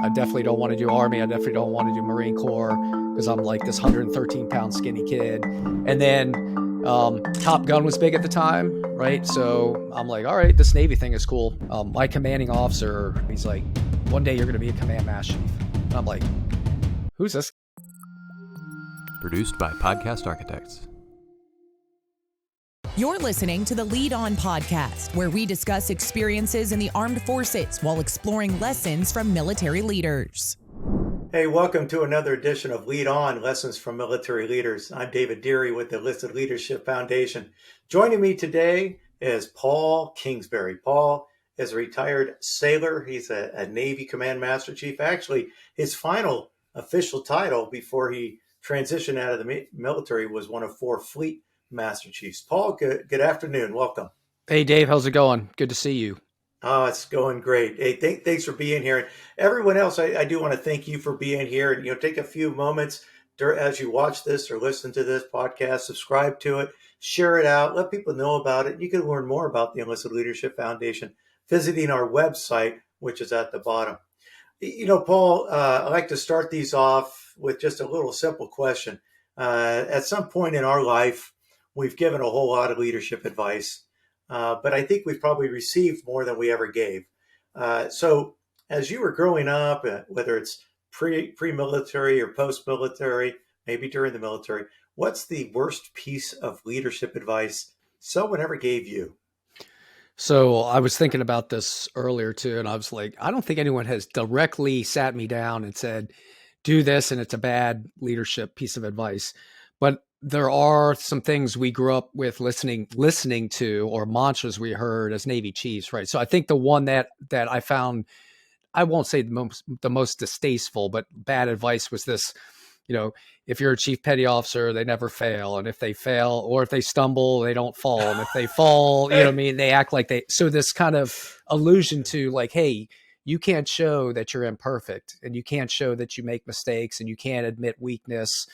I definitely don't want to do Army. I definitely don't want to do Marine Corps because I'm like this 113-pound skinny kid. And then Top Gun was big at the time, right? So I'm like, all right, this Navy thing is cool. My commanding officer, he's like, one day you're going to be a command master chief. And I'm like, who's this? Produced by Podcast Architects. You're listening to the Lead On podcast, where we discuss experiences in the armed forces while exploring lessons from military leaders. Hey, welcome to another edition of Lead On, Lessons from Military Leaders. I'm David Deary with the Enlisted Leadership Foundation. Joining me today is Paul Kingsbury. Paul is a retired sailor. He's a Navy Command Master Chief. Actually, his final official title before he transitioned out of the military was one of 4 Fleet Master Chiefs. Paul, good afternoon. Welcome. Hey, Dave, how's it going? Good to see you. Oh, it's going great. Hey, thanks for being here. And everyone else, I do want to thank you for being here. And, take a few moments as you watch this or listen to this podcast, subscribe to it, share it out, let people know about it. You can learn more about the Enlisted Leadership Foundation visiting our website, which is at the bottom. Paul, I like to start these off with just a little simple question. At some point in our life, we've given a whole lot of leadership advice, but I think we've probably received more than we ever gave. So as you were growing up, whether it's pre-military or post-military, maybe during the military, what's the worst piece of leadership advice someone ever gave you? So I was thinking about this earlier too, and I was like, I don't think anyone has directly sat me down and said, do this, and it's a bad leadership piece of advice. But there are some things we grew up with listening to, or mantras we heard as Navy chiefs, right? So I think the one that I found, I won't say the most distasteful, but bad advice was this: if you're a chief petty officer, they never fail, and if they fail or if they stumble, they don't fall, and if they fall, they act like they. So this kind of allusion to like, hey, you can't show that you're imperfect, and you can't show that you make mistakes, and you can't admit weakness.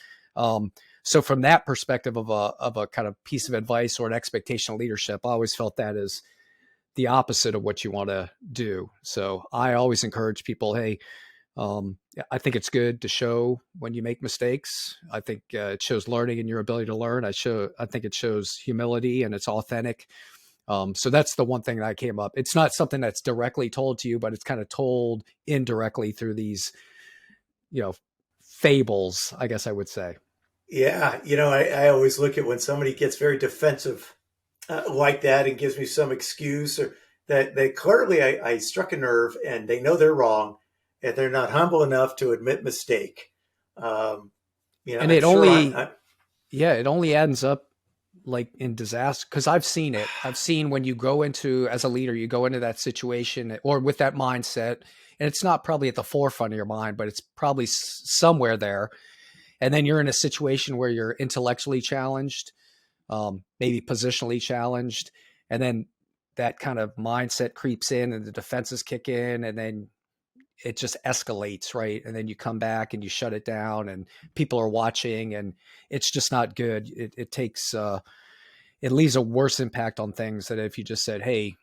So from that perspective of a kind of piece of advice or an expectation of leadership, I always felt that is the opposite of what you want to do. So I always encourage people, hey, I think it's good to show when you make mistakes. I think it shows learning and your ability to learn. I think it shows humility and it's authentic. So that's the one thing that came up. It's not something that's directly told to you, but it's kind of told indirectly through these, fables, I guess I would say. Yeah, I always look at when somebody gets very defensive like that and gives me some excuse, or that they clearly I struck a nerve and they know they're wrong and they're not humble enough to admit mistake. And it only ends up like in disaster, because I've seen it. I've seen when you go into, as a leader, you go into that situation or with that mindset, and it's not probably at the forefront of your mind, but it's probably somewhere there. And then you're in a situation where you're intellectually challenged, maybe positionally challenged. And then that kind of mindset creeps in and the defenses kick in, and then it just escalates, right? And then you come back and you shut it down and people are watching, and it's just not good. It takes, it leaves a worse impact on things than if you just said, hey,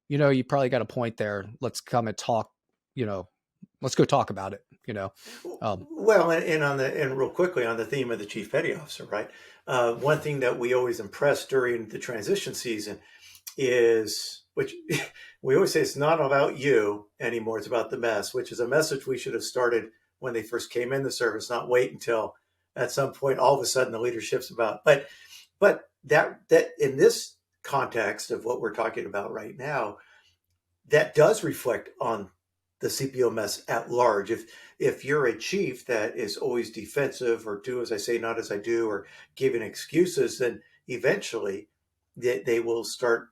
you probably got a point there. Let's come and talk, let's go talk about it. Well, and real quickly on the theme of the chief petty officer, right? One thing that we always impress during the transition season is, which we always say, it's not about you anymore, it's about the mess, which is a message we should have started when they first came in the service, not wait until at some point all of a sudden the leadership's about. But that in this context of what we're talking about right now, that does reflect on the CPO mess at large. If you're a chief that is always defensive or do as I say, not as I do, or giving excuses, then eventually they will start,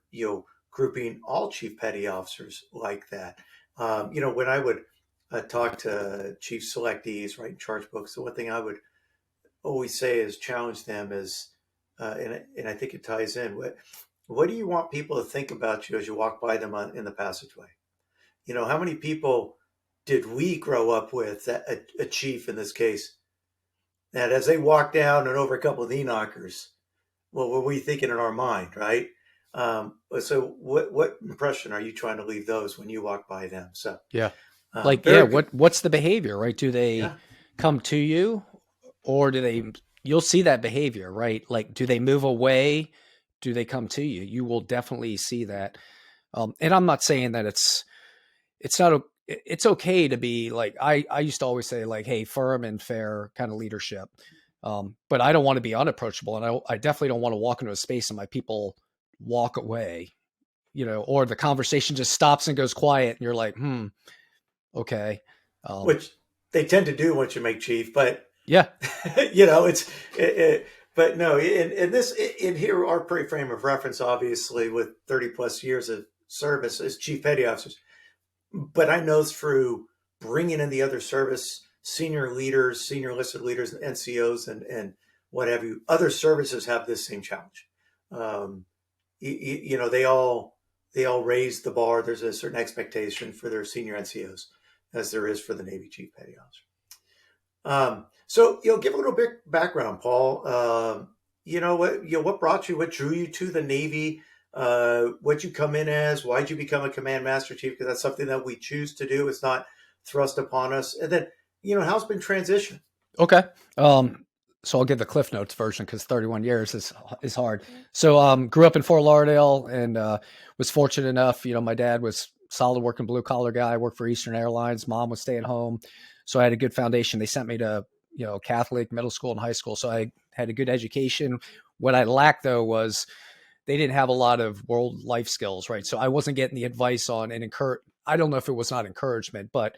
grouping all chief petty officers like that. When I would talk to chief selectees, writing charge books, the one thing I would always say is challenge them is, and I think it ties in, what do you want people to think about you as you walk by them in the passageway? How many people did we grow up with, a chief in this case, that as they walk down and over a couple of knee knockers, what were we thinking in our mind, right? So what impression are you trying to leave those when you walk by them? So yeah. Like, yeah, Very good. what's the behavior, right? Do they Yeah. come to you, or do they, you'll see that behavior, right? Like, do they move away? Do they come to you? You will definitely see that. And I'm not saying that it's not, it's okay to be like, I used to always say like, hey, firm and fair kind of leadership. But I don't want to be unapproachable. And I definitely don't want to walk into a space and my people walk away, or the conversation just stops and goes quiet and you're like, okay. Which they tend to do once you make chief, but Yeah. it's but no, in here, our frame of reference, obviously, with 30 plus years of service as chief petty officers. But I know through bringing in the other service senior leaders, senior enlisted leaders, and NCOs, and what have you, other services have this same challenge. They all raise the bar. There's a certain expectation for their senior NCOs, as there is for the Navy chief petty officer. So give a little bit background, Paul. What brought you, what drew you to the Navy? What you come in as? Why'd you become a command master chief? Because that's something that we choose to do. It's not thrust upon us. And then, how's been transition? Okay. So I'll give the Cliff Notes version because 31 years is hard. So grew up in Fort Lauderdale and was fortunate enough. My dad was solid working blue collar guy. Worked for Eastern Airlines. Mom was staying home, so I had a good foundation. They sent me to Catholic middle school and high school, so I had a good education. What I lacked though was they didn't have a lot of world life skills, right? So I wasn't getting the advice on and I don't know if it was not encouragement, but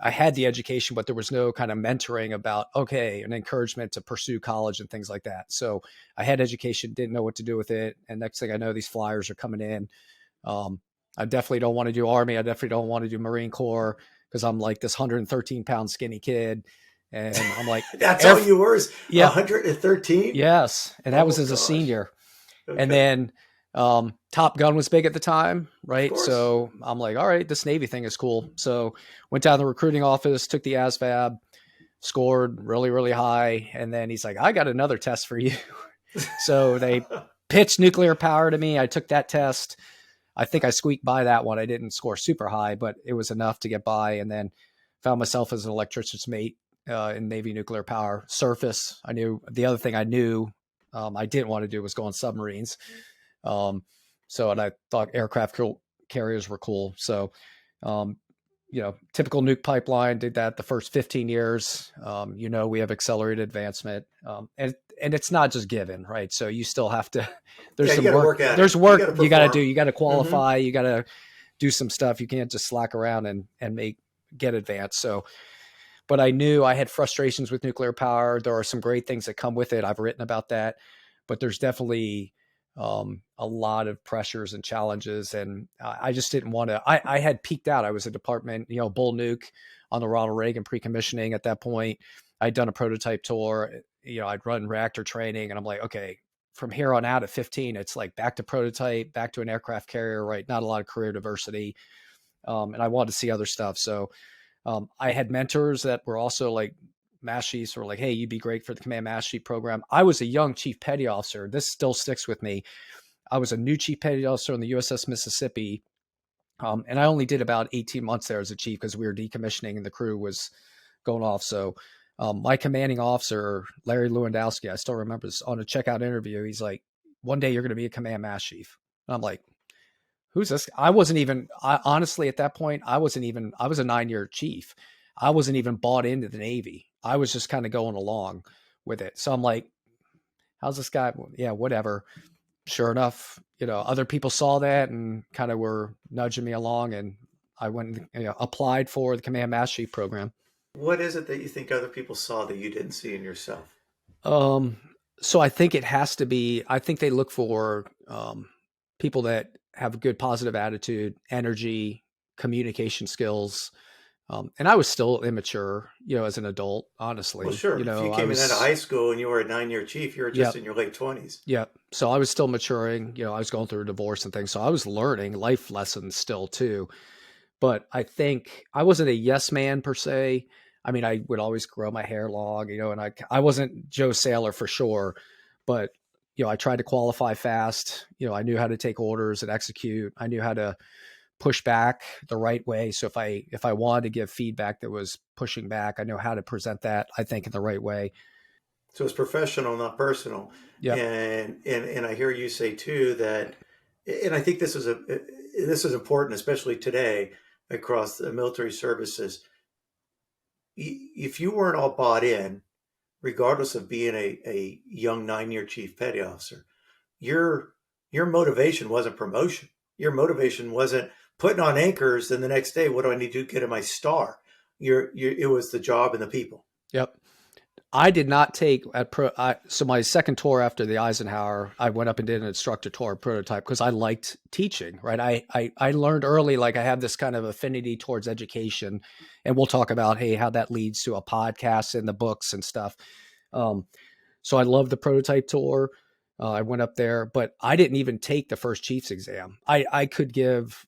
I had the education, but there was no kind of mentoring about, an encouragement to pursue college and things like that. So I had education, didn't know what to do with it. And next thing I know, these flyers are coming in. I definitely don't want to do Army. I definitely don't want to do Marine Corps because I'm like this 113-pound skinny kid. And I'm like, that's all you were is 113? Yes. And that was as a senior. Okay. And then Top Gun was big at the time, right? So I'm like, all right, this Navy thing is cool. So went down to the recruiting office, took the ASVAB, scored really, really high. And then he's like, I got another test for you. So they pitched nuclear power to me. I took that test. I think I squeaked by that one. I didn't score super high, but it was enough to get by. And then found myself as an electrician's mate in Navy nuclear power. Surface, I knew. The other thing I knew I didn't want to do was go on submarines. And I thought aircraft carriers were cool. So, typical nuke pipeline, did that the first 15 years. We have accelerated advancement. And it's not just given, right? So you still have to, there's some work. There's work you got to do. You got to qualify. Mm-hmm. You got to do some stuff. You can't just slack around and get advanced. So, but I knew I had frustrations with nuclear power. There are some great things that come with it. I've written about that, but there's definitely a lot of pressures and challenges. And I just didn't want to, I had peaked out. I was a department, bull nuke on the Ronald Reagan pre-commissioning at that point. I'd done a prototype tour, I'd run reactor training and I'm like, okay, from here on out at 15, it's like back to prototype, back to an aircraft carrier, right? Not a lot of career diversity. And I wanted to see other stuff. So I had mentors that were also like mass chiefs were like, hey, you'd be great for the command mass chief program. I was a young chief petty officer. This still sticks with me. I was a new chief petty officer on the USS Mississippi. And I only did about 18 months there as a chief because we were decommissioning and the crew was going off. So my commanding officer, Larry Lewandowski, I still remember this, on a checkout interview. He's like, one day you're going to be a command mass chief. And I'm like, who's this? Honestly, at that point, I was a 9-year chief. I wasn't even bought into the Navy. I was just kind of going along with it. So I'm like, how's this guy? Yeah, whatever. Sure enough, other people saw that and kind of were nudging me along, and I went and applied for the command master chief program. What is it that you think other people saw that you didn't see in yourself? So I think it has to be, I think they look for people that have a good positive attitude, energy, communication skills. And I was still immature, as an adult, honestly. Well, sure. If you came in out of high school and you were a 9-year chief, you were just in your late 20s. Yeah. So I was still maturing. I was going through a divorce and things. So I was learning life lessons still too. But I think I wasn't a yes man per se. I mean, I would always grow my hair long, and I wasn't Joe Sailor for sure. But, I tried to qualify fast. I knew how to take orders and execute. I knew how to push back the right way. So if I wanted to give feedback that was pushing back, I know how to present that, I think, in the right way. So it's professional, not personal. Yep. And I hear you say too that, and I think this is important, especially today across the military services. If you weren't all bought in, regardless of being a young 9-year chief petty officer, your motivation wasn't promotion. Your motivation wasn't putting on anchors. Then the next day, what do I need to do to get in my star? It was the job and the people. Yep. I did not take so my second tour after the Eisenhower, I went up and did an instructor tour prototype because I liked teaching, right? I learned early, like I have this kind of affinity towards education, and we'll talk about, hey, how that leads to a podcast and the books and stuff. So I love the prototype tour. I went up there, but I didn't even take the first chief's exam. I could give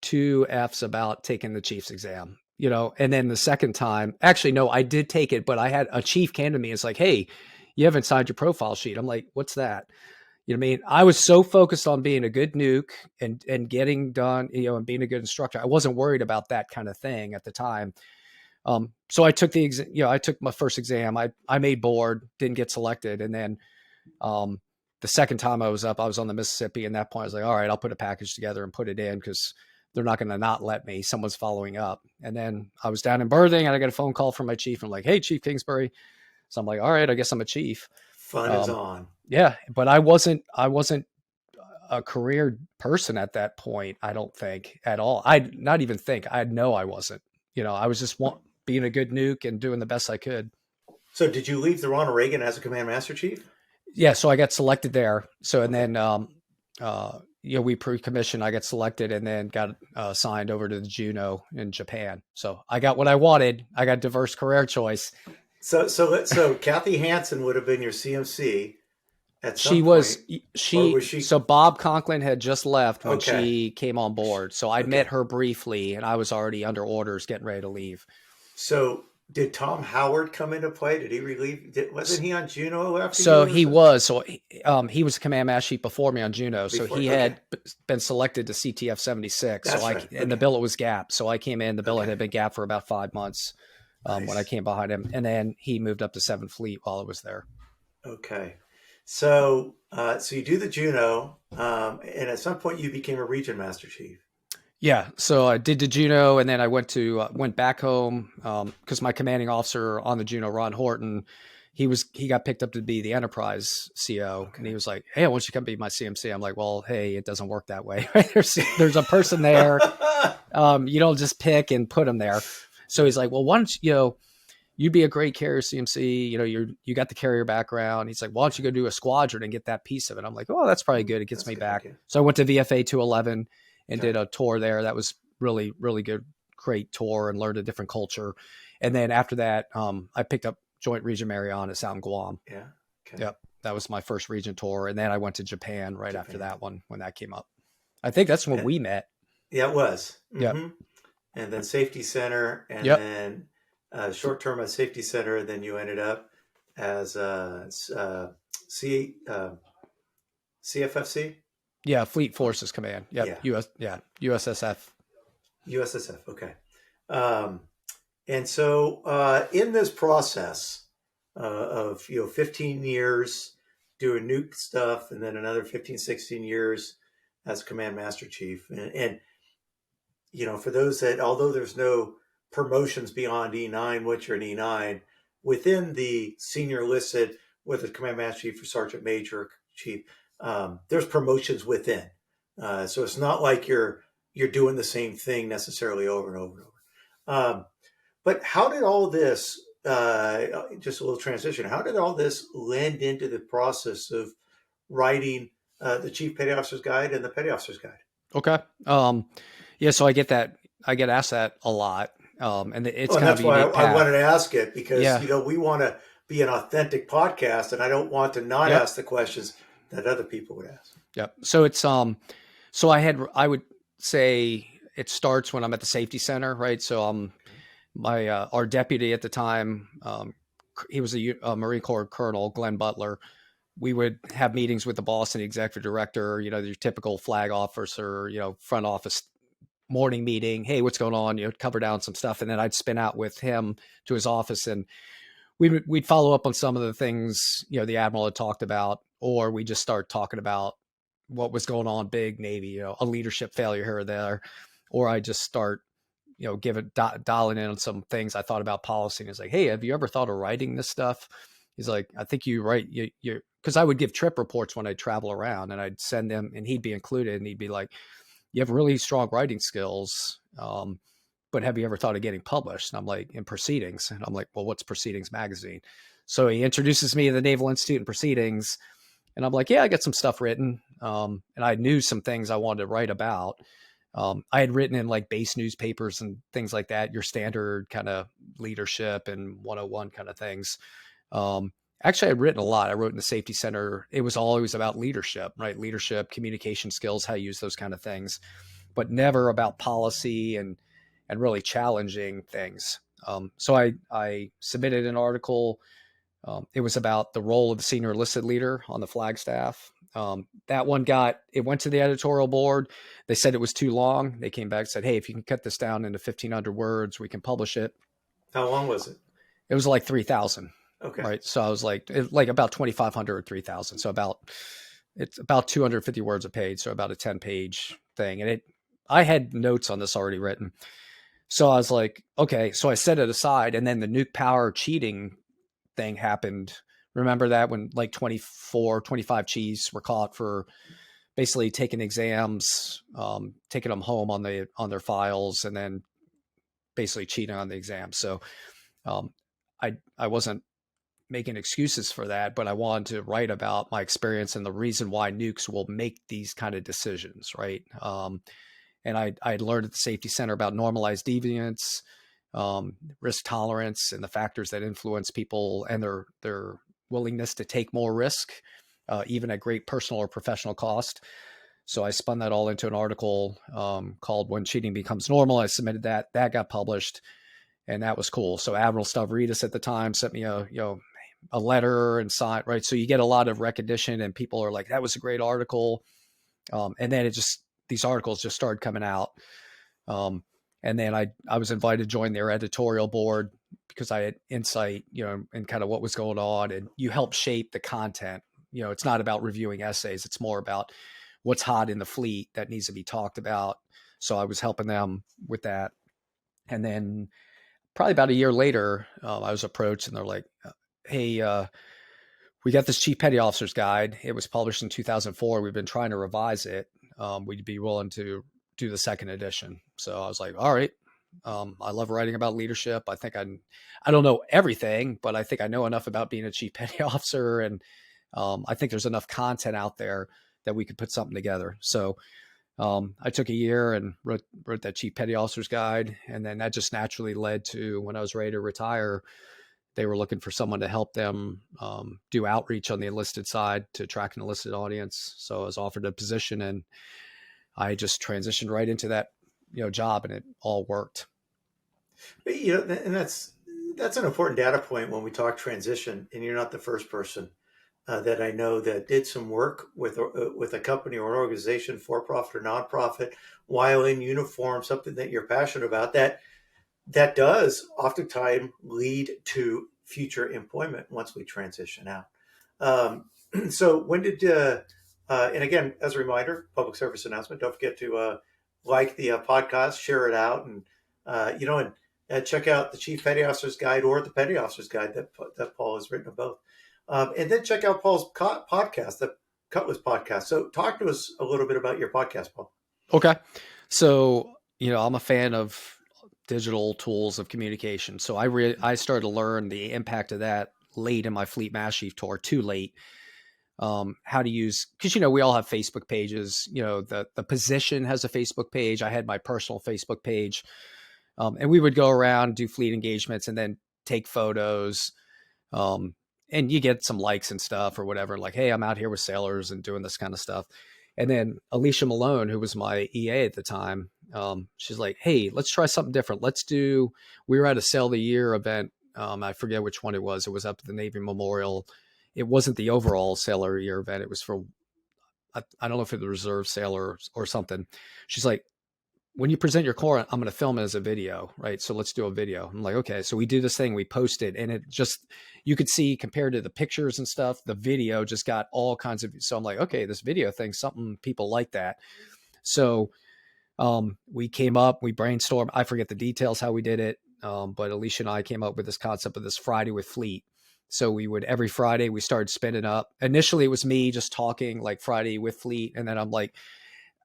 2 Fs about taking the chief's exam. And then the second time, actually, no, I did take it, but I had a chief came to me and it's like, hey, you haven't signed your profile sheet. I'm like, what's that? You know what I mean? I was so focused on being a good nuke and getting done, and being a good instructor. I wasn't worried about that kind of thing at the time. So I took I took my first exam. I made board, didn't get selected. And then the second time I was up, I was on the Mississippi. And at that point I was like, all right, I'll put a package together and put it in because they're not going to not let me. Someone's following up. And then I was down in Birthing and I got a phone call from my chief. And I'm like, hey, Chief Kingsbury. So I'm like, all right, I guess I'm a chief. Fun is on. Yeah. But I wasn't a career person at that point. I don't think at all. I know I wasn't, I was just being a good nuke and doing the best I could. So did you leave the Ronald Reagan as a command master chief? Yeah. So I got selected there. So, and then, we pre-commissioned, I got selected and then got signed over to the Juno in Japan. So I got what I wanted. I got diverse career choice. So Kathy Hansen would have been your CMC at some she point. Was she? So Bob Conklin had just left when she came on board. So I met her briefly and I was already under orders getting ready to leave. So did Tom Howard come into play? Did he relieve? Wasn't he on Juno after? So he was. So he was a command master chief before me on Juno. So he had been selected to CTF 76. That's so right. And the billet was gap. So I came in. The billet had been gap for about 5 months when I came behind him, and then he moved up to 7th Fleet while I was there. Okay. So you do the Juno, and at some point you became a region master chief. Yeah, so I did the Juno, and then I went back home because my commanding officer on the Juno, Ron Horton, he got picked up to be the Enterprise CO, and he was like, "Hey, I want you to come be my CMC." I'm like, "Well, hey, it doesn't work that way. There's a person there. You don't just pick and put them there." So he's like, "Well, why don't you be a great carrier CMC? You got the carrier background." He's like, "Why don't you go do a squadron and get that piece of it?" I'm like, "Oh, that's probably good. It gets me back." Okay. So I went to VFA 211. And did a tour there. That was really, really good, great tour and learned a different culture. And then after that, I picked up Joint Region Marianas out in Guam. Yeah. Okay. Yep. That was my first region tour. And then I went to Japan after that one when that came up. I think that's when we met. Yeah, it was. Mm-hmm. Yep. And then Safety Center and then short term at Safety Center. Then you ended up as CFFC. Yeah, Fleet Forces Command. Yep. Yeah. USSF. USSF. Okay. And so in this process of 15 years doing nuke stuff, and then another 15, 16 years as command master chief, and for those that, although there's no promotions beyond E9, once you're an E9, within the senior listed, whether it's command master chief or sergeant major or chief, there's promotions within. So it's not like you're doing the same thing necessarily over and over and over. But how did all this, just a little transition, how did all this lend into the process of writing the Chief Petty Officer's Guide and the Petty Officer's Guide? Okay. So I get asked that a lot. And it's kind that's of why I wanted to ask it, because, we want to be an authentic podcast, and I don't want to not ask the questions that other people would ask. Yep. So it's, so I would say it starts when I'm at the safety center, right? So our deputy at the time, he was a Marine Corps Colonel, Glenn Butler. We would have meetings with the boss and the executive director, your typical flag officer, front office morning meeting. Hey, what's going on? Cover down some stuff. And then I'd spin out with him to his office, and we'd follow up on some of the things, the Admiral had talked about, or we just start talking about what was going on, big Navy, a leadership failure here or there, or I just start, dialing in on some things I thought about policy. And it's like, hey, have you ever thought of writing this stuff? He's like, I think you write, because I would give trip reports when I travel around, and I'd send them, and he'd be included, and he'd be like, you have really strong writing skills. But have you ever thought of getting published? And I'm like, in Proceedings. And I'm like, well, what's Proceedings magazine? So he introduces me to the Naval Institute and Proceedings. And I'm like, yeah, I got some stuff written. And I knew some things I wanted to write about. I had written in like base newspapers and things like that, your standard kind of leadership and 101 kind of things. Actually, I'd written a lot. I wrote in the Safety Center. It was always about leadership, right? Leadership, communication skills, how to use those kind of things, but never about policy and really challenging things. So I submitted an article. It was about the role of the senior enlisted leader on the flag staff. That one it went to the editorial board. They said it was too long. They came back and said, hey, if you can cut this down into 1,500 words, we can publish it. How long was it? It was like 3,000. Okay. Right. So I was like about 2,500 or 3,000. So it's about 250 words a page. So about a 10-page thing. And I had notes on this already written. So I was like, okay, so I set it aside, and then the nuke power cheating thing happened. Remember that, when like 24, 25 chiefs were caught for basically taking exams, taking them home on their files, and then basically cheating on the exam. So I wasn't making excuses for that, but I wanted to write about my experience and the reason why nukes will make these kind of decisions, right? And I'd learned at the Safety Center about normalized deviance, risk tolerance, and the factors that influence people and their willingness to take more risk, even at great personal or professional cost. So I spun that all into an article called When Cheating Becomes Normal. I submitted that. That got published, and that was cool. So Admiral Stavridis at the time sent me a letter and signed, right? So you get a lot of recognition, and people are like, that was a great article. And then these articles just started coming out. And then I was invited to join their editorial board because I had insight, and kind of what was going on, and you help shape the content. It's not about reviewing essays. It's more about what's hot in the fleet that needs to be talked about. So I was helping them with that. And then probably about a year later, I was approached, and they're like, hey, we got this Chief Petty Officer's Guide. It was published in 2004. We've been trying to revise it. We'd be willing to do the second edition. So I was like, all right. I love writing about leadership. I think I don't know everything, but I think I know enough about being a Chief Petty Officer. And I think there's enough content out there that we could put something together. So I took a year and wrote that Chief Petty Officer's Guide. And then that just naturally led to, when I was ready to retire, they were looking for someone to help them do outreach on the enlisted side to attract an enlisted audience. So I was offered a position, and I just transitioned right into that job, and it all worked. But, and that's an important data point when we talk transition. And you're not the first person that I know that did some work with a company or an organization, for profit or nonprofit, while in uniform, something that you're passionate about. That does oftentimes lead to future employment once we transition out. So when did, and again, as a reminder, public service announcement, don't forget to like the podcast, share it out, and check out the Chief Petty Officer's Guide or the Petty Officer's Guide that Paul has written of both. And then check out Paul's podcast, the Cutlass podcast. So talk to us a little bit about your podcast, Paul. Okay. So, I'm a fan of digital tools of communication. So I started to learn the impact of that late in my Fleet Master Chief tour, too late. How to use, because, we all have Facebook pages, the position has a Facebook page. I had my personal Facebook page. And we would go around, do fleet engagements, and then take photos. And you get some likes and stuff or whatever, like, hey, I'm out here with sailors and doing this kind of stuff. And then Alicia Malone, who was my EA at the time, she's like, hey, let's try something different. We were at a Sail of the Year event. I forget which one it was. It was up at the Navy Memorial. It wasn't the overall Sailor of the Year event. It was for, I don't know if it was the Reserve Sailor or something. She's like, when you present your core, I'm going to film it as a video, right? So let's do a video. I'm like, okay. So we do this thing, we post it, and it just, you could see compared to the pictures and stuff, the video just got all kinds of, so I'm like, okay, this video thing, something people like that. So we came up, we brainstormed. I forget the details how we did it, but Alicia and I came up with this concept of this Friday with Fleet. So we would, every Friday we started spinning up. Initially it was me just talking like Friday with Fleet. And then I'm like,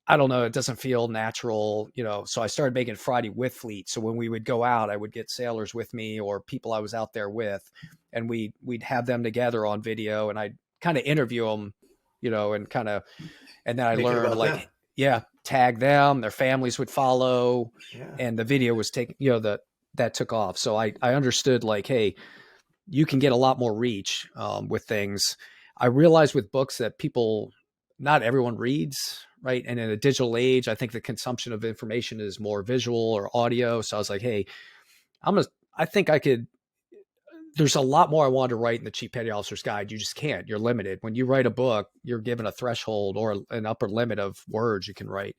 I don't know, it doesn't feel natural, so I started making Friday with Fleet. So when we would go out, I would get sailors with me or people I was out there with, and we'd have them together on video, and I'd kind of interview them, and then I learned like, them. Yeah, tag them, their families would follow. Yeah. And the video was taken, that took off. So I understood like, hey, you can get a lot more reach with things. I realized with books that not everyone reads, right? And in a digital age, I think the consumption of information is more visual or audio. So I was like, hey, I think I could, there's a lot more I wanted to write in the Chief Petty Officer's Guide. You just can't, you're limited. When you write a book, you're given a threshold or an upper limit of words you can write.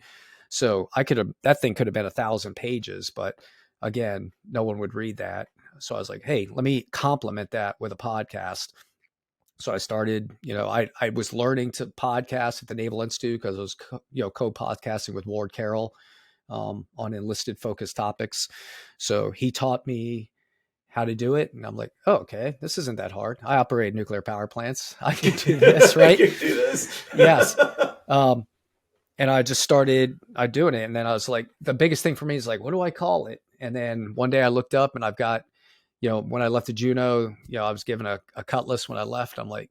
So that thing could have been 1,000 pages, but again, no one would read that. So I was like, hey, let me complement that with a podcast. So I started, I was learning to podcast at the Naval Institute because I was, co-podcasting with Ward Carroll on enlisted focused topics. So he taught me how to do it. And I'm like, oh, okay, this isn't that hard. I operate nuclear power plants. I can do this, right? I can do this. Yes. And I just started doing it. And then I was like, the biggest thing for me is like, what do I call it? And then one day I looked up and I've got, when I left the Juno, I was given a cutlass when I left. I'm like,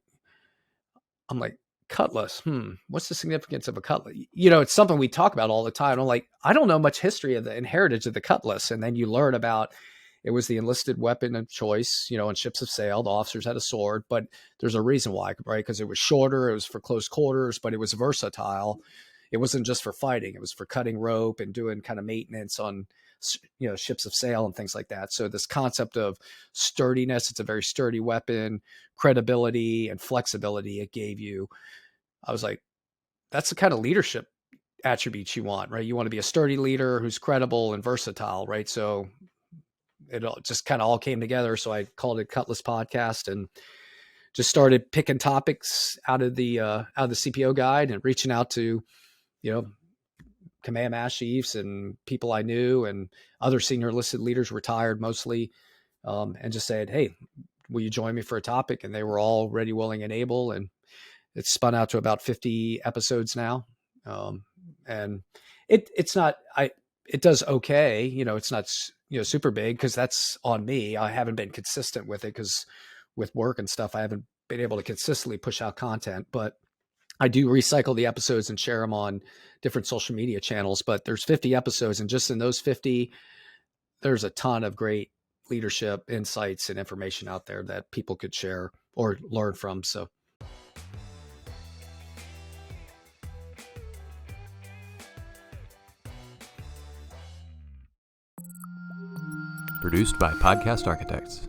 cutlass. What's the significance of a cutlass? It's something we talk about all the time. I'm like, I don't know much history of the heritage of the cutlass. And then you learn about, it was the enlisted weapon of choice, in ships of sail. The officers had a sword, but there's a reason why, right? Because it was shorter, it was for close quarters, but it was versatile. It wasn't just for fighting. It was for cutting rope and doing kind of maintenance on, ships of sail and things like that. So this concept of sturdiness, it's a very sturdy weapon, credibility and flexibility it gave you. I was like, that's the kind of leadership attributes you want, right? You want to be a sturdy leader who's credible and versatile, right? So it all just kind of all came together. So I called it Cutlass Podcast and just started picking topics out of the CPO guide and reaching out to, command master chiefs and people I knew and other senior enlisted leaders, retired mostly, and just said, hey, will you join me for a topic? And they were all ready, willing, and able. And it's spun out to about 50 episodes now. And it's not, it does okay. It's not, super big because that's on me. I haven't been consistent with it because with work and stuff, I haven't been able to consistently push out content, but I do recycle the episodes and share them on different social media channels. But there's 50 episodes, and just in those 50, there's a ton of great leadership insights and information out there that people could share or learn from. So. Produced by Podcast Architects.